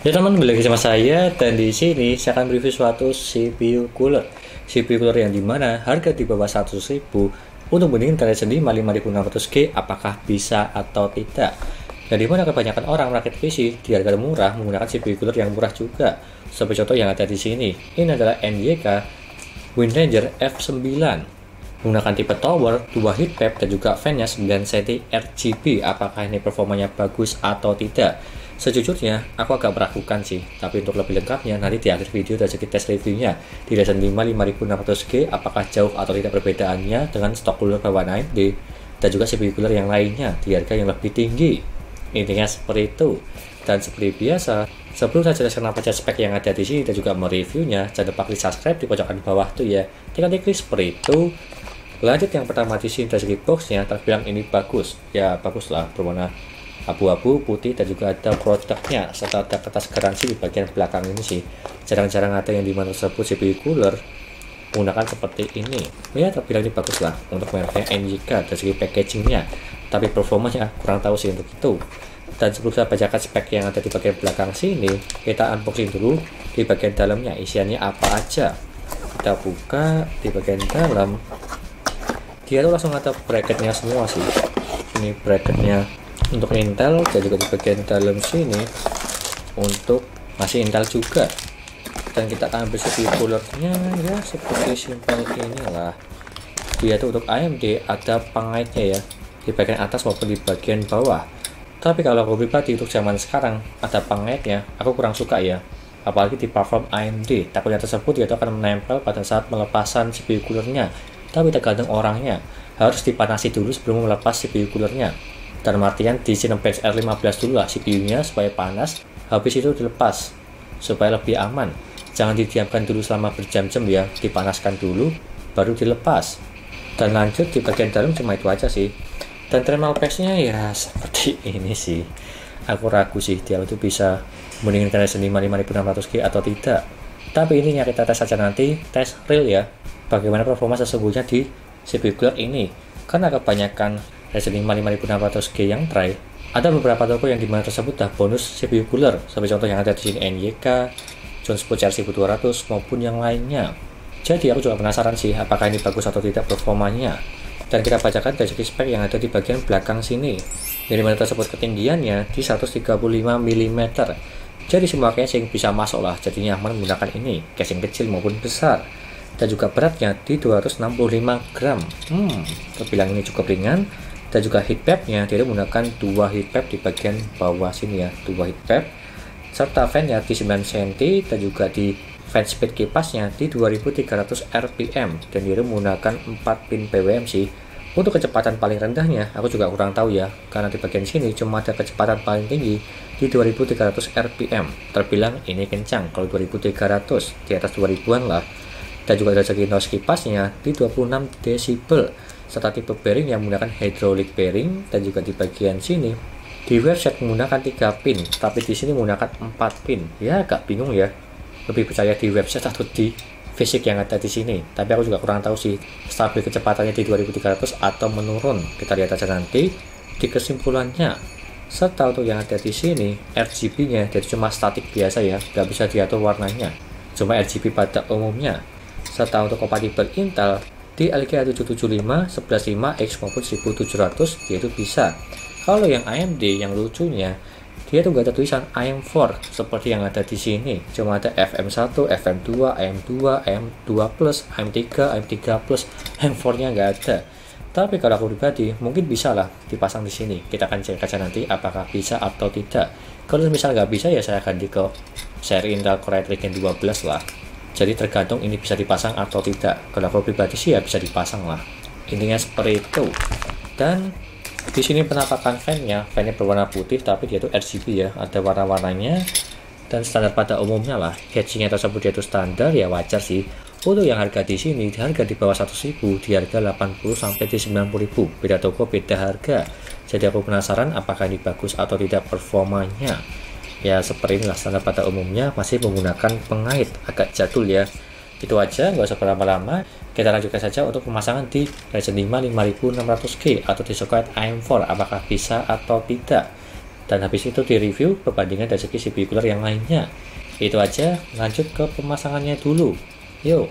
Ya teman, kembali lagi sama saya, dan di sini saya akan review suatu CPU cooler. CPU cooler yang dimana harga di bawah 100.000 untuk bandingin Ryzen 5 5600G apakah bisa atau tidak. Dan dimana kebanyakan orang merakit PC di harga murah menggunakan CPU cooler yang murah juga. Seperti contoh yang ada di sini. Ini adalah NYK Windranger F9 menggunakan tipe tower, 2 heat pad dan juga fan-nya 9 cm RGB. Apakah ini performanya bagus atau tidak? Sejujurnya, aku agak meragukan sih, tapi untuk lebih lengkapnya, nanti di akhir video ada sedikit tes reviewnya di Ryzen 5 5600G, apakah jauh atau tidak perbedaannya dengan stok cooler bawaan AMD, dan juga CPU cooler yang lainnya di harga yang lebih tinggi. Intinya seperti itu. Dan seperti biasa, sebelum saya jelaskan apa saja spek yang ada di sini dan juga mereviewnya, jangan lupa klik subscribe di pojokan bawah tuh ya. Tinggal diklik seperti itu. Lanjut, yang pertama di sini dari segi boxnya terbilang ini bagus, ya baguslah, berwarna abu-abu, putih, dan juga ada produknya serta ada kertas garansi di bagian belakang ini sih. Jarang-jarang ada yang dimana tersebut CPU cooler menggunakan seperti ini. Ya terbilang ini bagus lah untuk mereknya NYK dari segi packagingnya, tapi performanya kurang tahu sih untuk itu. Dan sebelum saya bacakan spek yang ada di bagian belakang sini, kita unboxing dulu di bagian dalamnya isiannya apa aja. Kita buka di bagian dalam, dia tuh langsung ada bracketnya semua sih. Ini bracketnya untuk Intel, dan juga di bagian dalam sini untuk masih Intel juga. Dan kita akan ambil CPU coolernya ya seperti simpel inilah. Dia tuh untuk AMD ada pengaitnya ya di bagian atas maupun di bagian bawah. Tapi kalau aku pribadi untuk zaman sekarang ada pengaitnya, aku kurang suka ya. Apalagi di platform AMD, takutnya tersebut dia akan menempel pada saat melepasan CPU coolernya. Tapi tergantung orangnya, harus dipanasi dulu sebelum melepas CPU coolernya. Dan artian di Cinebench R15 dulu lah CPU-nya supaya panas, habis itu dilepas supaya lebih aman. Jangan didiamkan dulu selama berjam-jam ya, dipanaskan dulu baru dilepas. Dan lanjut di bagian dalam cuma itu aja sih. Dan thermal paste-nya ya seperti ini sih. Aku ragu sih dia itu bisa mendingan Ryzen 5 5600G atau tidak. Tapi intinya kita tes saja nanti, tes real ya, bagaimana performa sesungguhnya di CPU cooler ini. Karena kebanyakan Ryzen 5 5600G yang try, ada beberapa toko yang dimana tersebut dah bonus CPU cooler, seperti contoh yang ada di sini NYK, Johnsport CR1200 maupun yang lainnya. Jadi aku juga penasaran sih apakah ini bagus atau tidak performanya. Dan kita bacakan dari segi spek yang ada di bagian belakang sini, yang dimana tersebut ketinggiannya di 135 mm. Jadi semua casing bisa masuk lah, jadi nyaman menggunakan ini, casing kecil maupun besar. Dan juga beratnya di 265 gram. Terbilang ini cukup ringan. Dan juga heat pad-nya dia menggunakan 2 heat pad di bagian bawah sini ya, 2 heat pad serta fan-nya di 9 cm, dan juga di fan speed kipasnya di 2300 rpm, dan dia menggunakan 4 pin PWM sih. Untuk kecepatan paling rendahnya aku juga kurang tahu ya, karena di bagian sini cuma ada kecepatan paling tinggi di 2300 rpm. Terbilang ini kencang kalau 2300, di atas 2000-an lah. Dan juga ada segi noise kipasnya di 26 desibel serta tipe bearing yang menggunakan hydraulic bearing. Dan juga di bagian sini di website menggunakan 3 pin, tapi di sini menggunakan 4 pin. Ya agak bingung ya, lebih percaya di website atau di fisik yang ada di sini. Tapi aku juga kurang tahu sih stabil kecepatannya di 2300 atau menurun. Kita lihat aja nanti di kesimpulannya. Serta untuk yang ada di sini RGB-nya jadi cuma statik biasa ya, nggak bisa diatur warnanya, cuma RGB pada umumnya. Serta untuk kompatibel Intel di LGA 775, 115X maupun 1700 dia itu bisa. Kalau yang AMD yang lucunya, dia tuh gak ada tulisan AM4 seperti yang ada di sini. Cuma ada FM1, FM2, AM2, AM2+, AM3, AM3+, AM4-nya nggak ada. Tapi kalau aku pribadi mungkin bisa lah dipasang di sini. Kita akan cek aja nanti apakah bisa atau tidak. Kalau misal nggak bisa ya saya ganti ke seri Intel Core i3 Gen 12 lah. Jadi tergantung ini bisa dipasang atau tidak. Kalau aku pribadi sih ya bisa dipasang lah. Intinya seperti itu. Dan di sini penampakan fan-nya berwarna putih, tapi dia itu RGB ya, ada warna-warnanya. Dan standar pada umumnya lah, heatsinknya tersebut dia itu standar ya, wajar sih. Untuk yang harga di sini, harga di bawah 100.000, di harga 80 sampai di 90.000. Beda toko, beda harga. Jadi aku penasaran apakah ini bagus atau tidak performanya. Ya seperti inilah standar pada umumnya, masih menggunakan pengait, agak jadul ya. Itu aja, nggak usah berlama-lama. Kita lanjutkan saja untuk pemasangan di Ryzen 5 5600G atau di soket AM4, apakah bisa atau tidak. dan habis itu direview perbandingan dari segi CPU cooler yang lainnya. Itu aja, lanjut ke pemasangannya dulu. Yuk.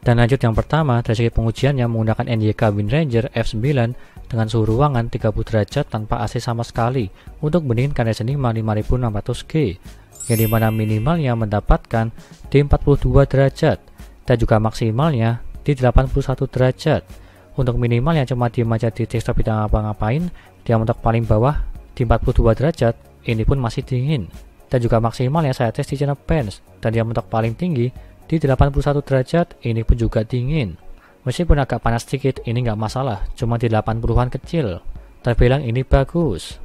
Dan lanjut yang pertama, dari segi pengujiannya menggunakan NYK WindRanger F9 dengan suhu ruangan 30 derajat tanpa AC sama sekali untuk mendinginkan Ryzen 5 5600G, yang dimana minimalnya mendapatkan di 42 derajat dan juga maksimalnya di 81 derajat. Untuk minimalnya cuma diem aja di desktop tidak ngapa-ngapain, yang untuk paling bawah di 42 derajat ini pun masih dingin, dan juga maksimalnya saya tes di Cinebench, dan yang untuk paling tinggi di 81 derajat ini pun juga dingin. Meskipun agak panas sedikit, ini nggak masalah, cuma di 80-an kecil. Terbilang ini bagus.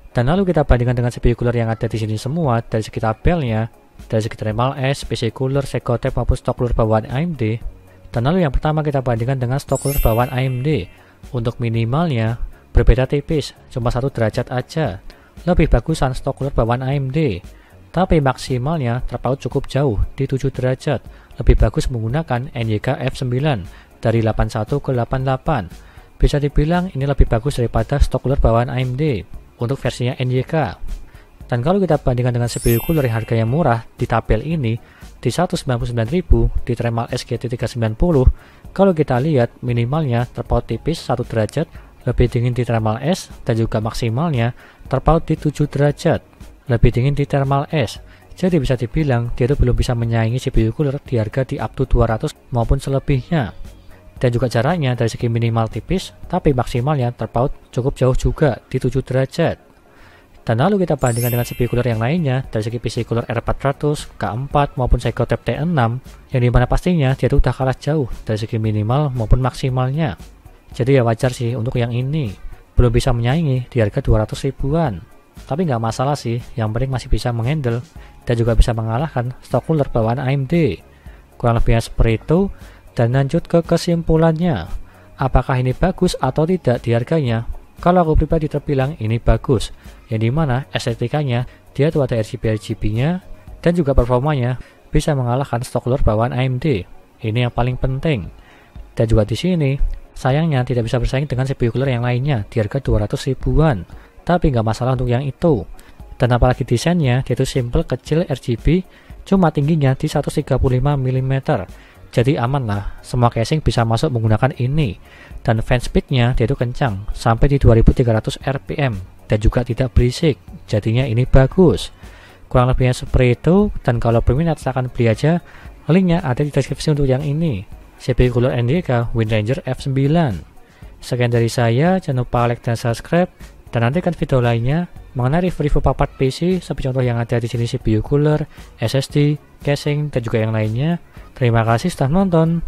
Dan lalu kita bandingkan dengan CPU cooler yang ada di sini semua dari segi tabelnya, dari segi thermal S, PC cooler, Secotech maupun stock cooler bawaan AMD. Dan lalu yang pertama kita bandingkan dengan stock cooler bawaan AMD. Untuk minimalnya berbeda tipis, cuma 1 derajat aja. Lebih bagusan stock cooler bawaan AMD. Tapi maksimalnya terpaut cukup jauh di 7 derajat. Lebih bagus menggunakan NYK F9 dari 81 ke 88. Bisa dibilang ini lebih bagus daripada stock cooler bawaan AMD untuk versinya NYK. Dan kalau kita bandingkan dengan CPU cooler yang harganya murah di tabel ini di 199.000 di thermal SGT 390, kalau kita lihat minimalnya terpaut tipis 1 derajat, lebih dingin di thermal S, dan juga maksimalnya terpaut di 7 derajat. Lebih dingin di thermal S. Jadi bisa dibilang dia itu belum bisa menyaingi CPU cooler di harga di up to 200 maupun selebihnya. Dan juga jaraknya dari segi minimal tipis, tapi maksimalnya terpaut cukup jauh juga di 7 derajat. Dan lalu kita bandingkan dengan CPU cooler yang lainnya dari segi PC cooler R400, K4 maupun Secotech T6, yang dimana pastinya dia itu udah kalah jauh dari segi minimal maupun maksimalnya. Jadi ya wajar sih untuk yang ini belum bisa menyaingi di harga 200 ribuan. Tapi nggak masalah sih, yang penting masih bisa menghandle dan juga bisa mengalahkan stock cooler bawaan AMD. Kurang lebihnya seperti itu. Dan lanjut ke kesimpulannya, apakah ini bagus atau tidak di harganya? Kalau aku pribadi terbilang ini bagus, yang dimana estetikanya dia tuh ada RGB-nya dan juga performanya bisa mengalahkan stock cooler bawaan AMD. Ini yang paling penting. Dan juga di sini sayangnya tidak bisa bersaing dengan CPU cooler yang lainnya di harga 200 ribuan. Tapi nggak masalah untuk yang itu. Dan apalagi desainnya dia itu simple, kecil, RGB, cuma tingginya di 135 mm. Jadi aman lah, semua casing bisa masuk menggunakan ini. Dan fan speednya dia itu kencang, sampai di 2300 rpm, dan juga tidak berisik. Jadinya ini bagus. Kurang lebihnya seperti itu. Dan kalau berminat silahkan beli aja. Linknya ada di deskripsi untuk yang ini, CPU cooler NYK WindRanger F9. Sekian dari saya, jangan lupa like dan subscribe. Dan nantikan video lainnya mengenai review part PC seperti contoh yang ada di sini, CPU cooler, SSD, casing, dan juga yang lainnya. Terima kasih sudah nonton.